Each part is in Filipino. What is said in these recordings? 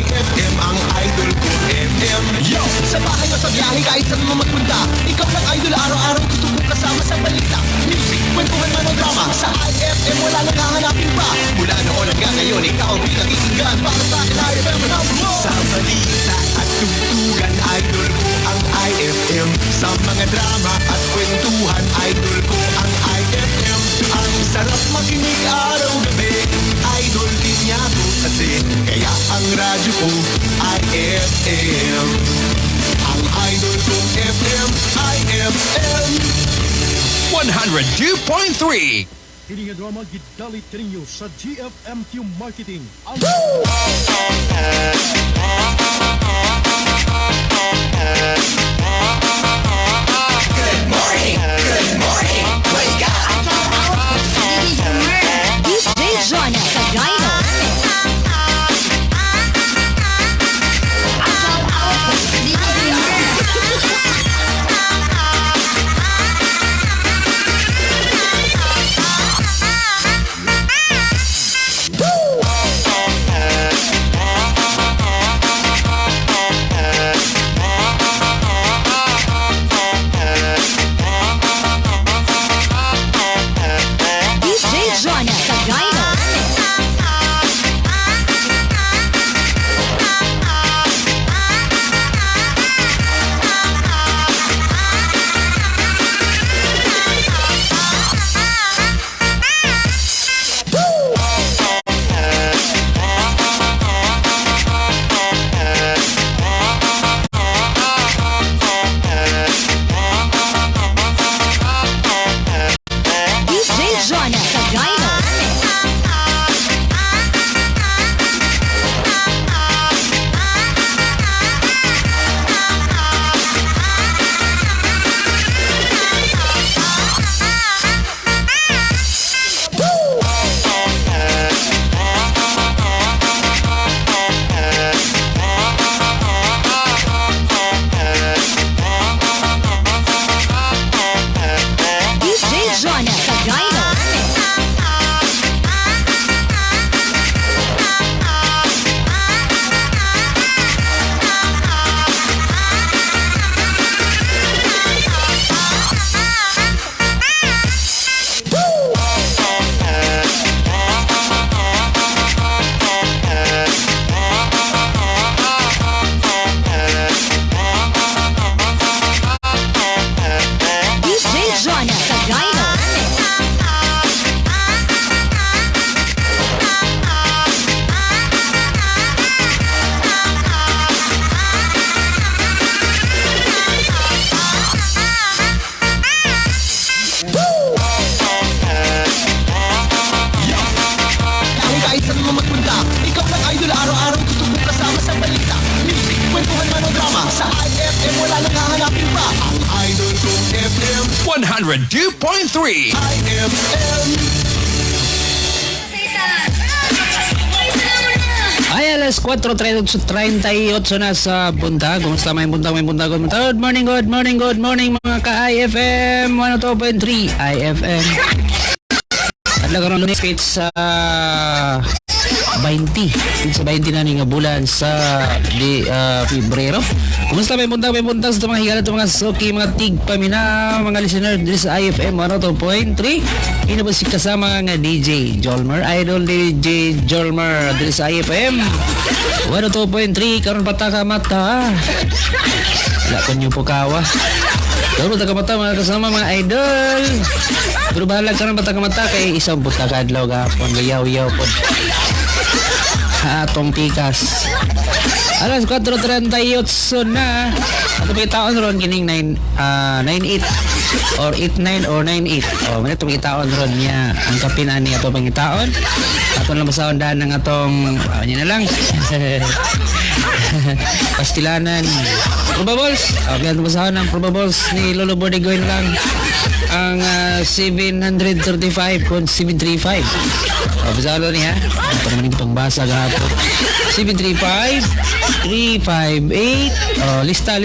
IFM ang idol ko FM. Yo! Sa bahay o sa biyahe kahit saan mo magpunta, ikaw lang idol, araw-araw gusto kong kasama sa balita. Music, kwentuhan man o drama, sa IFM wala nang hahanapin pa. Mula noon hanggang ngayon, ikaw ang pinakikinggan. Para sa akin IFM ang number one. Sa balita at tugtugan, idol ko ang IFM. Sa mga drama at kwentuhan, idol ko ang IFM. Ang sarap makinig araw-gabi, idol din niya ko kasi. Kaya ang radyo ko, IFM. Ang idol kong FM, IFM 102.3. Kini nga drama gidalit kaninyo sa GFMQ Marketing. Good morning, wake up. DJ Johnny sa Dino. Sa IFM wala nang hahanapin pa. Ang idol kong FM 102.3. IFM. Ay, alas 4:38 na sa buntag. Kumusta may buntag? Good morning mga ka-IFM 102.3 IFM. At lagaro ng speech sa 20 na nga bulan sa Pebrero. Kumusta may buntag sa mga higalat, mga suki, mga tig pamina, mga listener dito sa IFM 102.3. Ino ba si kasama nga DJ Jolmer, idol DJ Jolmer dito sa IFM 102.3. Karon pataka mata. Wala ko niyo po kawa. Karon pataka mata mga kasama mga idol. Pero bahala ka rin pataka mata kay isang butaka adlaw gapon gayaw-yaw po. Atong pikas. Alas 4:38 na. Ato may taon ron kining 98 or 89 or 98. Oh, may itong itaon ron niya. Ang kapinaan niya ato pang itaon. Ato lang masahon daan ng atong niya na lang. Pastilanan. Probables. Okay, ato masahon ng probables ni Lolo Bordigoy lang. Ang 735 kung 735. Bisalo niya. Ito naman yung pangbasa gahapon. 735 358. Lista.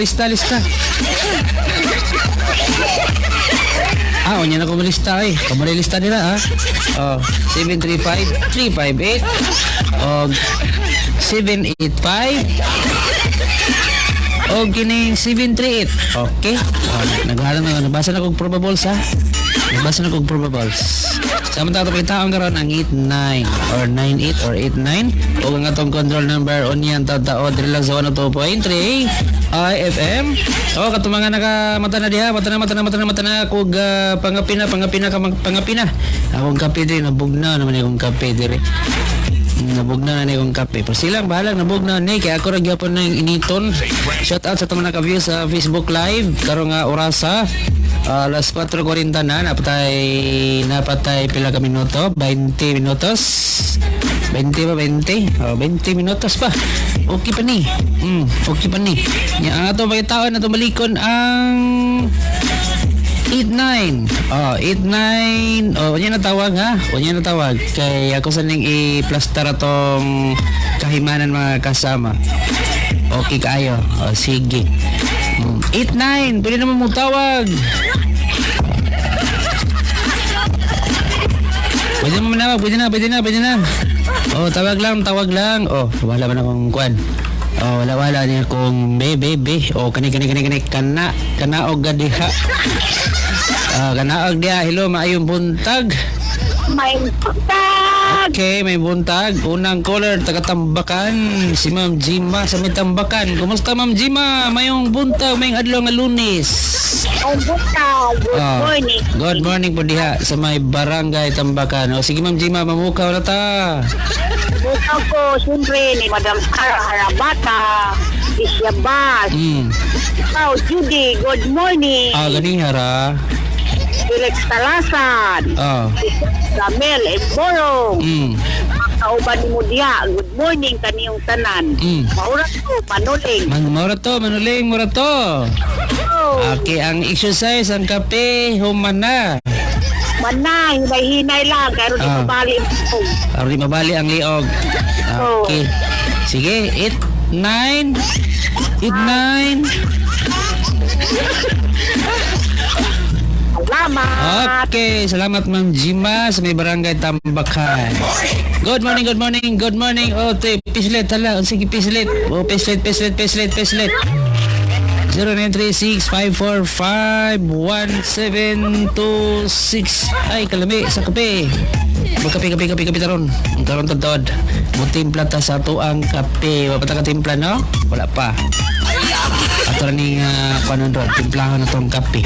Niya na kumalista eh. Kumalilista nila 735 358. 785 o kining 738. Okay. Naghalang na nabasa na kog probables ha. Nabasa na kog probables. Samantala ito taon karon ang 89 or 98 or 89 o ang atong control number on yan tao diri lang sa 102.3 IFM. O katong mga nakamata na diha, mata na kog pangapina. Akong kape diri nabugna naman akong kape diri. Nabugna na akong kape. Pero silang bahalang nabugna ni kaya ako ra gyapon na initon. Shout out sa mga naka-view sa Facebook Live karon nga orasa. Alas 4:40 na napatay pila ka minuto 20 minutos 20 minutos pa okay pa ni ang ato pagkataon na tumalikon ang 89 yan na tawag kay ako saning i-plaster atong kahimanan mga kasama okay kaayo sige 89 pwede naman mong tawag pwede na tawag lang wala ba na akong kwan wala niya kung be kani kana og gadiha kana og diha hello maayong buntag May buntag. Okay, may buntag. Unang caller, taga-Tambakan. Si Ma'am Jima sa may Tambakan. Kumusta Ma'am Jima? Mayong buntag, mayong adlaw nga Lunes. May buntag. Good morning. Good morning po diha sa may barangay Tambakan. O sige Ma'am Jima, mamukaw na ta. Buntag ko, siyempre, ni Madam Cara Harabata. Isya Bas. Ikaw, Judy, good morning. Ganing hara. Felix Talasan. Ramel Emborong. Kauban ni Mudia. Good morning kaniyong tanan. Maura to, manuling. Manuling, Okay, ang exercise, ang kape, humana. Manay, hinay-hinay lang. Kaya rin mabali ang liog. Rin mabali ang liog. Okay. Sige, 8-9. Salamat. Okay, salamat Ma'am Jima sa may barangay Tambakan. Good morning. Oh, pislet hala. Sige, pislet. Oh, pislet. 0936-545-1726. Ay, kalami sa kape. Magkape taron. Ang taron tantod. Mutimpla ta sa tuang kape. Wala pa ta katimpla, no? Wala pa. Ato rin panon doon. Timplahan na tong kape.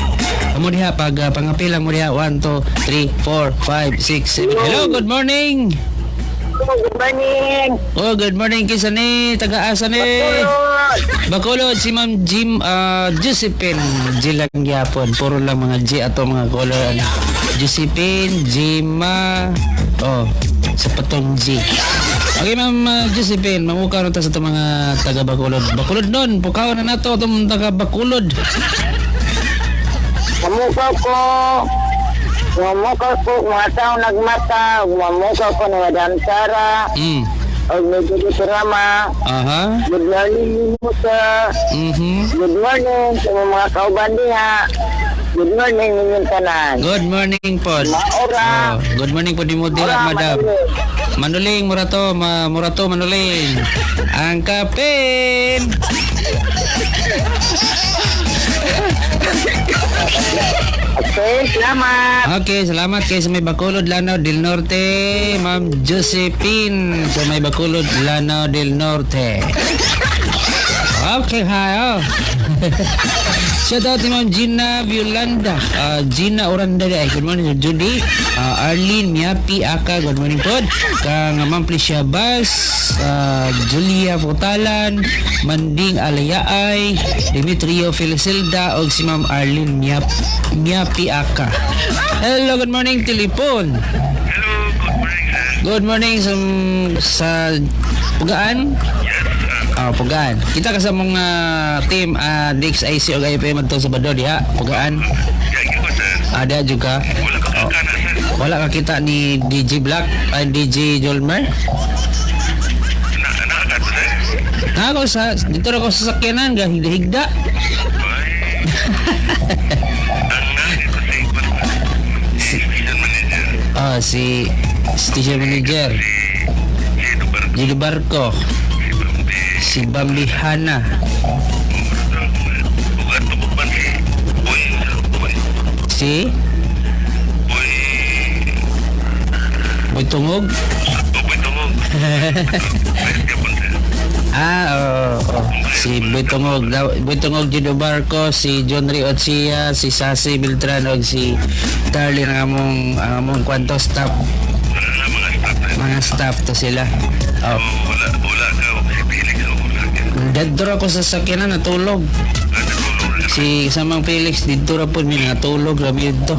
Amo diha pag pangapilang mo diha 1 2 3 4 5 6 7. Hello, good morning. Good morning. Oh, good morning kisa ni taga-asa ni Bacolod si Ma'am Jim Josephine Jilang Yapon. Puro lang mga G ato mga color. Josephine Jima sa patong G. Okay Ma'am Josephine, mamukaw na ta sa itong mga taga Bacolod. Bacolod nun, pukaw na nato itong taga Bacolod. Mamukaw ko, mga tao nagmata, mamukaw ko ni Madam Sara, o medyo Rama. Good morning, Musa. Good morning sa mga kauban diha. Good morning, ninyong tanan. Good morning po. Maura. Good morning po di mo diha, Madam. Manuling, murato, manuling. Ang kapin. Okay, salamat kay sa may Bacolod, Lanao del Norte, Ma'am Josephine sa may Bacolod, Lanao del Norte. Okay, hi. Shout out ni Ma'am Gina Violanda, Gina Oranda. Good morning, Judy. Arlene Miapi Aka, good morning po. Kang Ma'am Plicia Bas, Julia Futalan, Manding Alayaay, Demetrio Felicelda, o si Ma'am Arlene Miapi Aka. Hello, good morning, telepon. Hello, good morning, sir. Good morning sa Pugaan? Pugaan. Kita ka sa mga team DXIC o IFM at sa Bado diha, Pugaan. Gagi ko, sir. Ada juga. Wala ka kakana, sir. Wala ka kita ni DJ Black ay DJ Jolmer. Nakakad ko, sir. Ako dito ako sa sakyanan higda. Ang nangin ko si station manager. Si station manager. Si Jido Barco. Si Si Bambihana. Bukan tungkol man si Boy. Si Boy Tungog. Boy tungkol. Kapon sir. Oo. Si Boy Tungog. Boy Tungog, Judo Barco, si John Ray Otsia, si Sasi Beltran, o si Darlene ang among kwanto staff. Wala na mga staff na. Mga staff to sila. Oh. Wala ka. Si Felix o wala ka. Dadro ako sa sakyanan, natulog. Natulog na. Si Samang Felix, dito ra po may natulog, rami dito.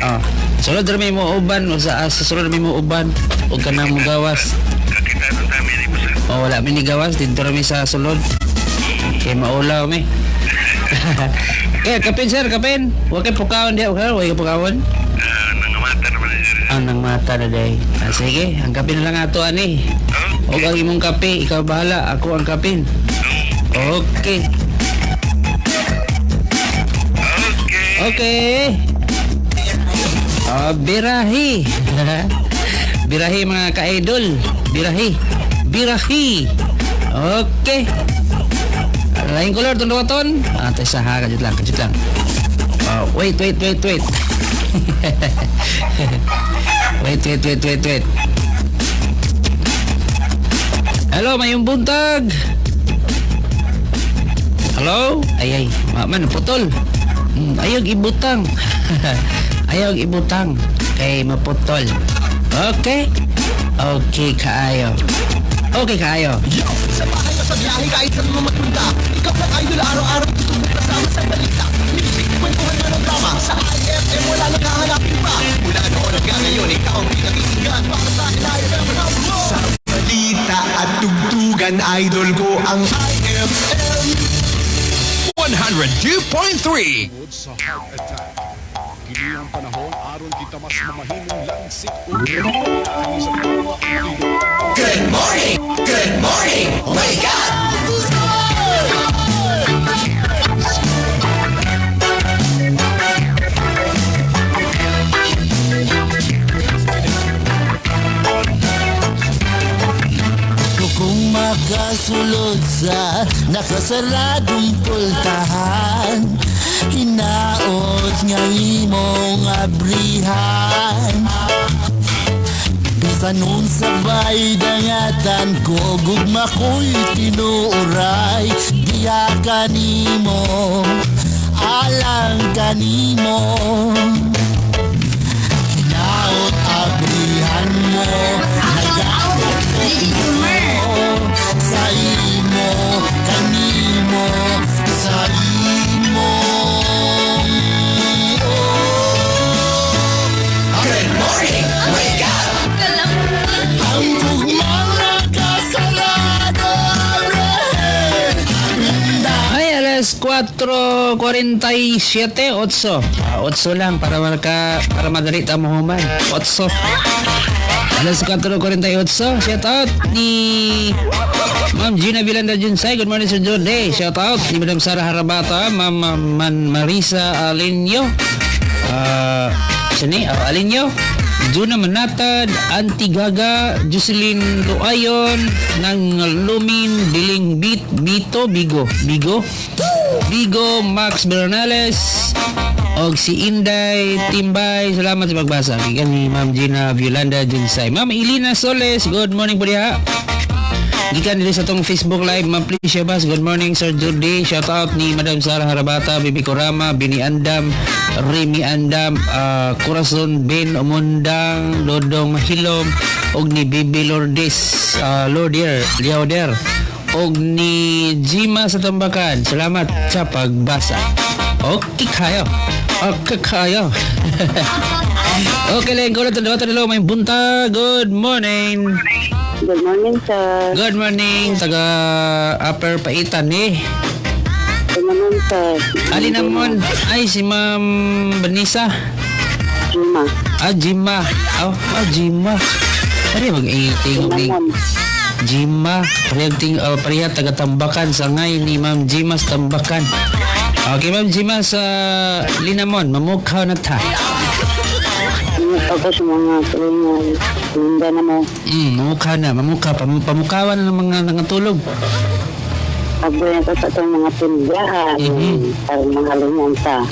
Oh. Sunod rami mo uban, o sa sunod rami mo uban, huwag ka na mo gawas. Kakita na tayo ni Busan. O wala mi ni gawas, dito rami sa sulod. Kaya maulaw mi. Kaya kapin sir, kapin. Huwag kayo pukawon diya, huwag kayo pukawon. Nangamata naman ni Jerry. Nang mata na day. Sige, ang kapin na lang ato ani. Huwag ang imong kape, ikaw bahala, ako ang kapin. Okay. Okay. Birahi. Birahi mga ka-idol. Birahi. Okay. Lain color ton waton. Tay saha kajut lang. Wait. Wait. Hello, mayong buntag. Hello? Ay, man putol. Ayog ibutang. Ayaw ibutang kay maputol. Okay kaayo. Yo, samahan ka sa biyahe kahit saan mo magpunta. Ikaw lang idol, araw-araw tutubog kasama sa balita. Music, kwentuhan man ang drama. Sa IFM wala nang hahanapin pa. Mula noon hanggang ngayon, ikaw ang pinakinggan. Para sa akin, IFM number 1. Sa balita at tugtugan, idol ko ang IFM. 102.3. Tungod sa heart attack. Kini ang panahon aron kita mas mamahimong lansik ug ani sa tuwa ang Good morning, wake up! Kung makasulod sa nakasaradong pultahan, hinaot nga imong abrihan. Bisan nun sabay dangatan ko, gugma ko'y tinuuray. Diya kanimo, alang kanimo. Hinaot abrihan mo, nagamit mo. Sa imo, kanimo, sa imo. Good morning, wake up! Ang gugmang nakasarado, Abraham. Ay, alas 4:47, 8 lang para madali ta mo human. 8. Alas 4:48. Shout out ni Ma'am Gina Vilanda Junsay. Good morning Sir Jode. Shout out ni Madam Sara Harabata, Ma'am Marisa Alinyo. Alinyo. Juna Manatad, Auntie Gaga, Jocelyn Luayon, ng Lumin, Diling Bigo, Max Bernales, og si Inday Timbay. Salamat sa pagbasa. Gikan ni Ma'am Gina Violanda Junsay. Ma'am Elina Soles, good morning po diha. Gikan nila sa tong Facebook Live, Ma'am Plicia Bas, good morning Sir Judy. Shout out ni Madam Sara Harabata, Bibi Korama, Bini Andam, Remy Andam, Corazon Ben Omundang, Dodong Mahilom, og ni Bibi Lourdes, Liauder, og ni Jima sa Tambakan. Salamat sa pagbasa. Okay kayo. Okay lang, ko lang talo may bunta. Good morning. Good morning, sir. Good morning, taga Upper Paitan Good morning, sir. Ali naman, ay si Ma'am Vanessa. Juma. Jima. Jima. Pari mag-iting Jima. Pariya taga Tambakan. Sangay ni Ma'am Jima sa Tambakan. Okay, Ma'am Jima sa Linamon. Mamukhaw na ta. Ingat ako sa mga tulingan. Hindi na mo. Mamukha na, pamukawan na ng mga nangatulog. Abo na ko sa itong mga tindahan. Para mga lungan sa.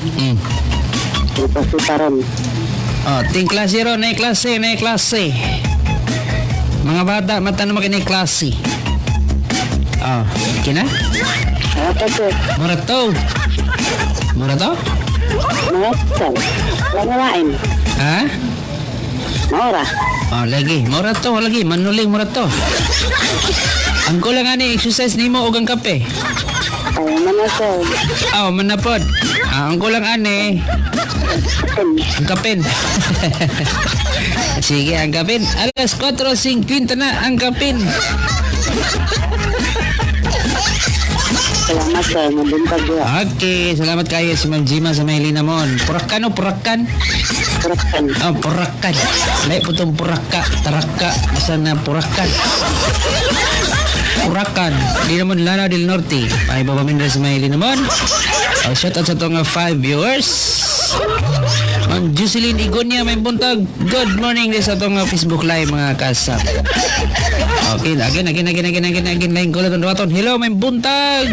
Ito si Taron. Ting klase ron, na klase. Mga bata, mata naman kinay klase. Kina? Apa sir? Murato? Mga sir. Langalain. Ha? Maura. Lagi. Murato, lagi. Manuling murato. Ang kulang ani, exercise nimo og ang kape. Ay, mana sir. Manapod. Ang kulang ani, ang kapin. Sige, ang kapin. Alas 4:50 na ang kapin. Salamat sir. Mabuntag yun. Okay, salamat kayo si Ma'am Jima sa Maylina Mon. Purakan o purakan? Purakan. Purakan. Lahat po itong puraka, taraka, basta na purakan. Purakan. Di naman Lana del Norte. Pahibabamin rin sa Maylina Mon. Shout out sa itong 5 viewers. Ma'am Jocelyn Igonia, may buntag. Good morning din sa itong Facebook Live mga kasap. Okay, again. Lain ko lang itong hello, may buntag.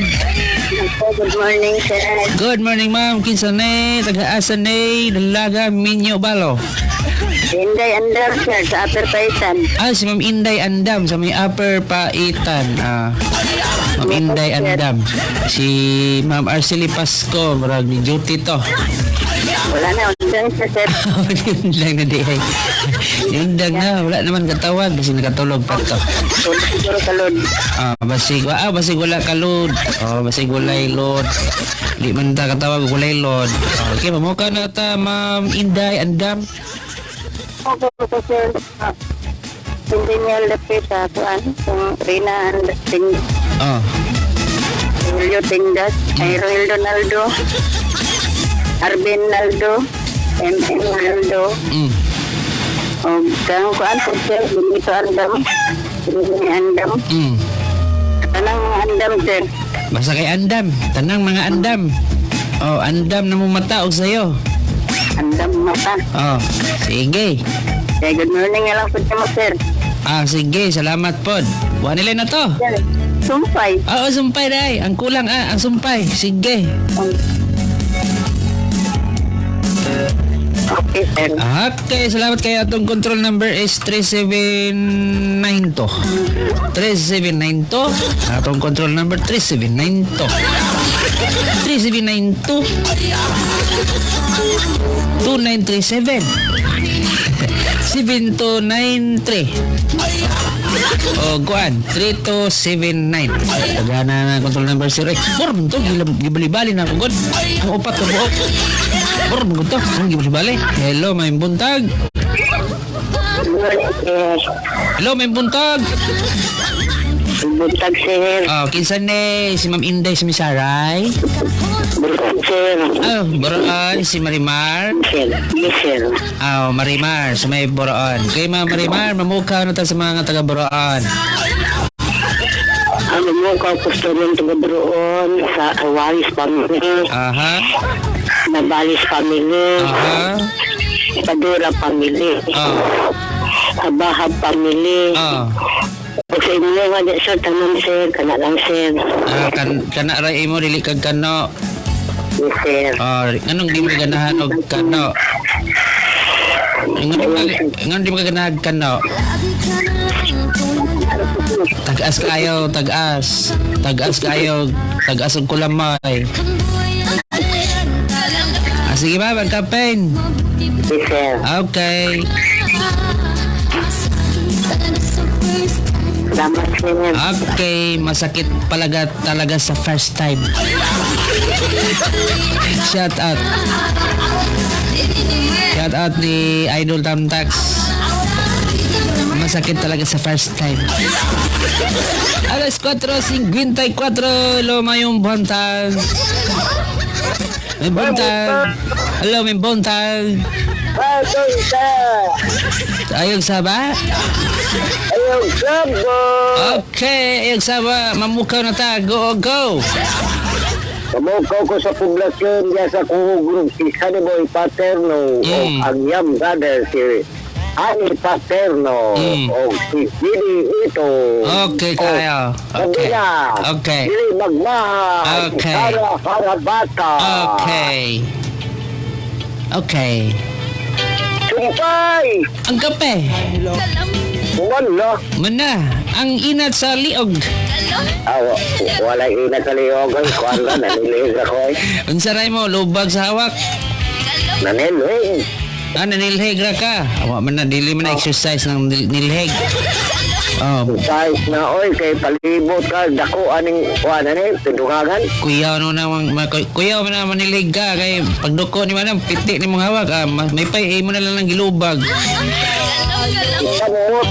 Good morning sir. Good morning, ma'am. Kinsa ne, taga-asa ne, Dalaga, Minyo, Balo. Inday Andar sir sa Upper Paisan. Si Ma'am Inday Andam sa may Upper Paitan. Ma'am Inday Andam. Si Ma'am Arcely Pasco, marag ni duty to. Wala na, undang sa sir. Yun lang na di ay. Yundang na, wala naman katawag kasi nakatulog pa to. Siguro kalod. Basig wala kalod. Basig walay load. Di man ta katawag walay load. Okay, mamuka na ta Ma'am Inday Andam. Ako ko sir. Hindi niya lapit sa kuan. Kung Rina Ting. Julio Tingdas. Ay Roel Donaldo. Arvin Naldo. M.M. Naldo. O kang kuan po sir. Benito Andam. Benito Andam. Tanang mga andam sir. Basta kay Andam. Tanang mga Andam. Andam na mo mata og sayo. Andam mata. Sige. Okay, good morning nga lang po mo sir. Sige, salamat pod. Buwan nila na to. Sir, sumpay. Sumpay day. Ang kulang ang sumpay. Sige. Okay sir. Okay, salamat kayo. Atong control number is 3792. 3792. Atong control number 3792. 3792. 2937. 7293. Kuan 3279. Tagana na control number 0. Borm to gibali-bali na ko god. Ang upat ka buok. Borm to. Ang gibali-bali. Hello, may buntag. Hello, may buntag. Buntag sir. Kinsa ni si Ma'am Inday si Misaray? Buntag sir. Boroon si Marimar. Sir. Marimar sa may Boroon. Kay Ma'am Marimar, mamukha na ta sa mga taga Boroon. Ano mo ka kustomer taga Boroon sa Awaris family. Nabalis family. Padura family. Abahab family. Sa inyo nga di sir, tanong sir, kana lang sir. Kana ray mo dili kag kano. Yes sir. Anong di mo ganahan og kano? Ingon di mo ganahan kano. Tagas kayo, tagas. Tagas kayo, tagas og kulamay. Sige ba, mag-campaign? Yes sir. Okay. Salamat sir. Okay, masakit talaga sa first time. Shout out. Shout out ni Idol Tamtax. Masakit talaga sa first time. Alas 4:54, lumayong buntag. May buntag. Hello, may buntag. Ayog saba? Ayog saba. Okay, ayog saba. Mamukaw na ta. Go, go. Mamukaw ko sa poblasyon diya sa kong group si Sunny Boy Paterno o Agyam Brother si Ani Paterno o si Dili ito. Okay, kayo. Okay. Okay. Dili Magmahal. Okay. Sara Harabata. Okay. Okay. Sumpay. Ang kape. Wala. Mana, ang inat sa liog. Wala ina sa liog. Kuwan ka, nanilig ako eh. Unsaray mo, lubag sa hawak. Nanilig. Nanilheg ra ka. Awa man na, dili man na exercise ng nilheg. Oh, Guys na oy, kay palibot ka. Dako aning kuwan ni, tindungagan. kuyaw no naman, kuyaw man na manilheg ka. Kay pagduko ni manang, piti ni mong hawak. May pay, mo na lang ng gilubag. Samot.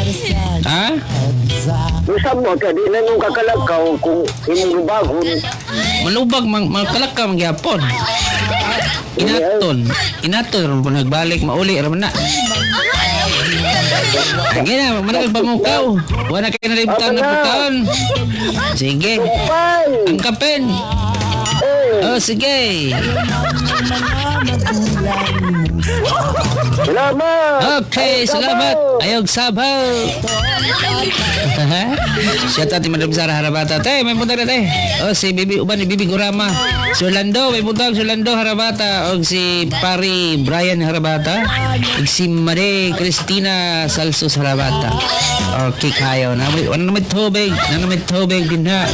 Ha? Samot ka, di na nung kakalakaw kung inubagon. Malubag, magkalaka, magyapon. Inaton, po nagbalik, mauli, raman na. Sige na, manakag pamukaw. Wala kayo nalibutan na bukaon. Sige. Ang kapin. Oh, sige. Salamat. Okay, salamat. Ayog sabaw. Siya tati Madam Sara Harabata. Te, may punta na te. O si Bibi Uban ni Bibi Gurama. Si Orlando, may punta si Orlando Harabata. O si Pari Brian Harabata. O si Mare Cristina Salsos Harabata. Okay, kayo. Wala naman tubig din ha.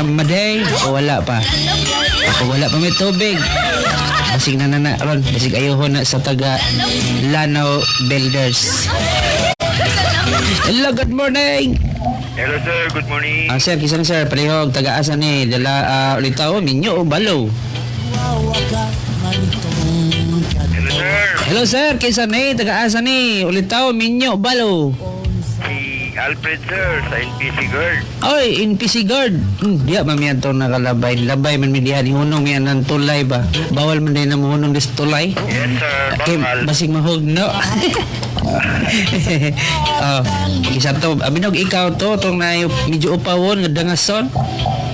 Maday, o wala pa. O wala pa may tubig. Basig na ron. Basig ayuhon na sa taga Lanao Builders. Hello, good morning. Hello sir, good morning. Sir, kisan sir, palihog, taga-asa ni, dala, ulitaw, minyo o balo. Hello sir. Hello sir, kisan ni, taga-asa ni, ulitaw, minyo o balo. Si Alfred sir, sa NPC Guard. Oy, NPC guard. Diya, mamiyan to nakalabay. Labay man mi diyan, ihunong miyan ng tulay ba? Bawal man din na mahunong dis tulay. Yes sir, Okay, bawal. basig mahog, no? Oh, isa to, abinog ikaw to, itong na medyo upawon, nga dangason.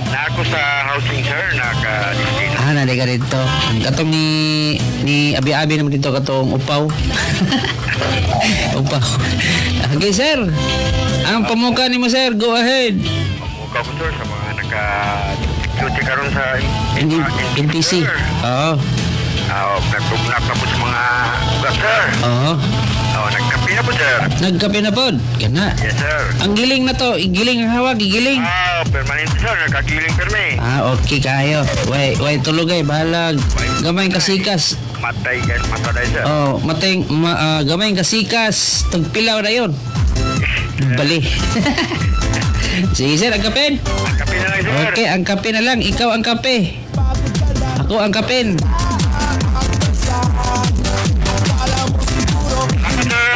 Na ako sa housing sir, naka-display. Nali ka dito. Katong ni Abi-Abi naman dito, katong upaw. Upaw. Okay, sir. Ang pamuka ni mo, sir. Go ahead. Mukha ko sir sa mga naka-duty karon sa NPC. sir. Oo. Nagtugnak na po sa mga ugat sir. Oo. Nagkapi na po sir. Nagkape na po. Gana. Yes sir. Ang giling na to. Igiling ang hawak. Igiling. Permanente sir, nakagiling perme. Okay kayo. Way, tulugay. Balag. Gamay kasikas. Matay guys, matay sir. Oh, gamay kasikas. Tagpilaw na yun. Bali. Sige sir, ang kapin. Nagkapi na lang sir. Okay, ang kape na lang. Ikaw ang kape. Ako ang kapin.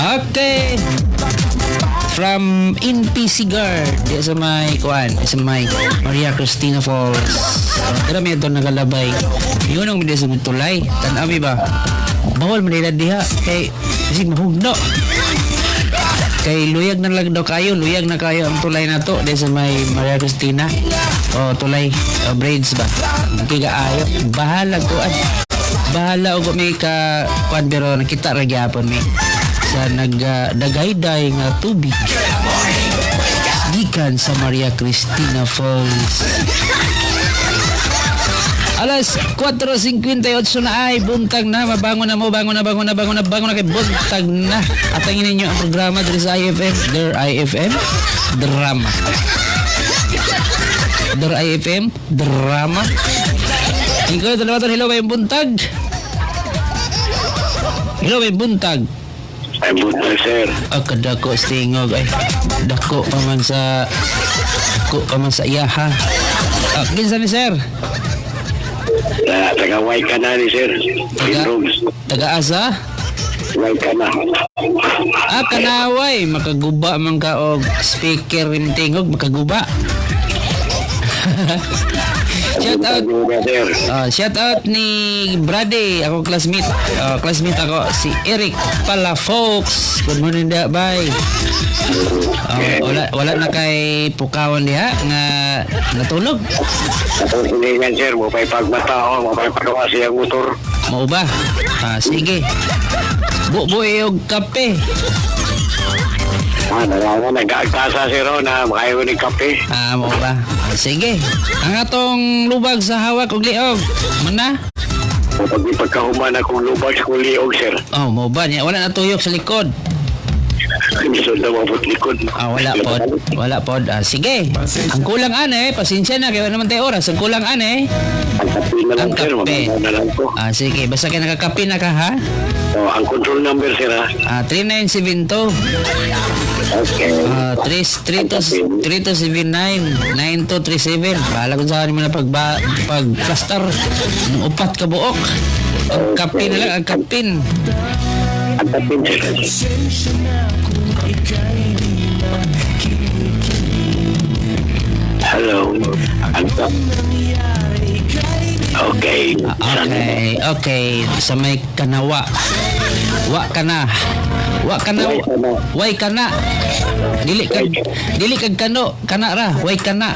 Okay. From NPC Guard. Di sa may kuan. Sa may Maria Cristina Falls. Pero may doon nagalabay. Yun ang may sa tulay. Tanami ba? Bawal manila diha. Kasi mahugno. Kay luyag na lang daw kayo. Luyag na kayo ang tulay na to. Di sa may Maria Cristina. O tulay. Braids ba? Okay kaayo. Bahala kuan. Bahala o may ka kuan pero nakita ra gyapon may sa nagdagayday nga tubig gikan sa Maria Cristina Falls. Alas 4:58 na ay buntag na, mabangon na kay buntag na. Atangin ninyo ang programa dito sa IFM, Der IFM Drama. Der IFM Drama. Ikaw, hello, may buntag. Hello, may buntag. Ay buntag sir. Kadako stingog ay dako pa man sa iyaha. Kinsa ni sir? Taga-way ka na ni sir. Taga-asa? Way ka na. Kanaway, makaguba man ka og speaker rin tingog, makaguba. Shout out ni Brady, ako classmate. Classmate ako si Eric Palafox. Good morning da, bye. Wala na kay pukawon diha nga natulog. Hindi nga sir, mo pa'y pagmatao, mo pa'y pagkawasi ang motor. Mau ba? Sige. Bubuhay og kape. Nag-agtasa si Rona, makayo ni kape. Mo ba? Sige. Ang atong lubag sa hawak ug liog. Mana? Pag ipagkahuman akong lubag sa kuliog, sir. Mo ba niya? Wala na tuyok sa likod. Gusto na mabot likod. Wala pod. Wala pod. Sige. Ang kulang ane, pasensya na kaya naman tayo oras. Ang kulang ane. Ang kape na lang, Ang sir. kape. Mamaya na lang po. Sige. Basta kayo nakakapi na ka ha? Ang control number, sir, ha? 3972. Okay. 3279-9237. Bahala kung saan mo na pag-plaster. Upat ka buok. Ang kapin na lang, ang kapin. Ang kape, sir. Hello. Ang kape. Okay. Okay. Sa may kanawa. Wa kana. Way kana. Dili kag kano. Kana ra. Way kana.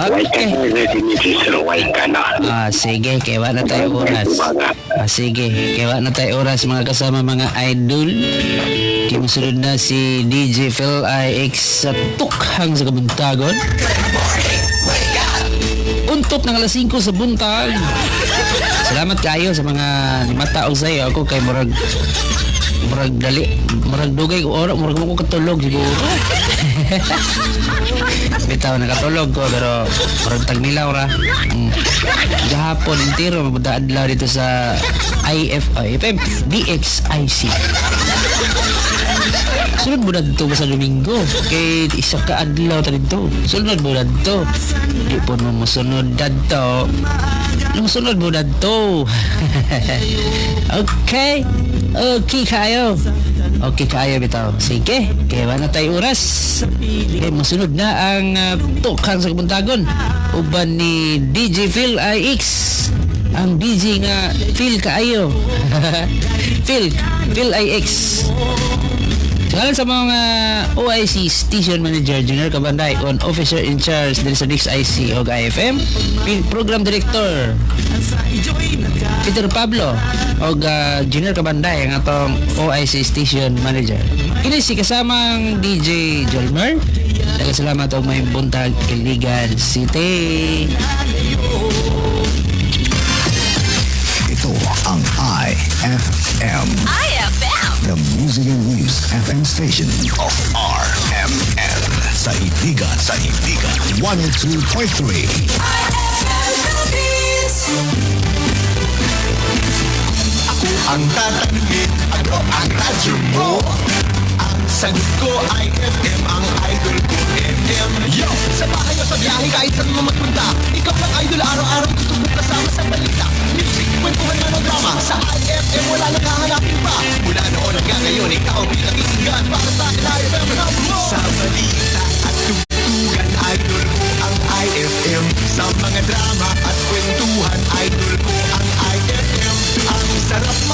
Okay. Sige. Kaya na tayo oras. Sige. Kaya na tayo oras mga kasama mga idol. Kimusunod na si DJ Phil IX sa tukhang sa kabuntagon. Untot ng alas 5 sa buntag. Salamat kayo sa mga mata og sayo. Ako kay murag dugay ko ora, murag mo ko katulog siguro. Bitaw nakatulog ko pero murag tagmilaw ra. Gahapon intiro mabudadlaw dito sa IFM DXIC. Sunod mo na dito sa Domingo. Kay isa ka adlaw ta dito. Sunod mo na dito. Di po mo masunod dito. Masunod mo na dito. Okay. Okay kayo. Okay kayo bitaw. Sige. Kaya na tayo oras. Okay, masunod na ang tukhang sa kabuntagon. Uban ni DJ Phil IX. Ang DJ nga Phil kaayo. Phil IX. Ngayon sa mga OIC Station Manager Junior Kabanday on Officer in Charge dito sa DXIC o IFM, Program Director Peter Pablo o Junior Kabanday ang atong OIC Station Manager. Kini si kasamang DJ Jolmer. Salamat og may buntag Iligan City. Ito ang IFM. The Music and News FM station of RMN. Sa Iligan. 102.3. Ako ang tatanungin, ano ang radyo mo? Ang sagot ko ay FM, ang idol ko FM. Yo! Sa bahay o sa biyahe, kahit saan mo magpunta, ikaw lang idol, araw-araw gusto mo kasama sa balita. Music, kwentuhan man o drama, sa IFM wala nang hahanapin pa. Mula noon hanggang ngayon, ikaw ang pinakinggan para sa IFM number 1. Sa balita at tugtugan, idol ko ang IFM. Sa mga drama at kwentuhan, idol ko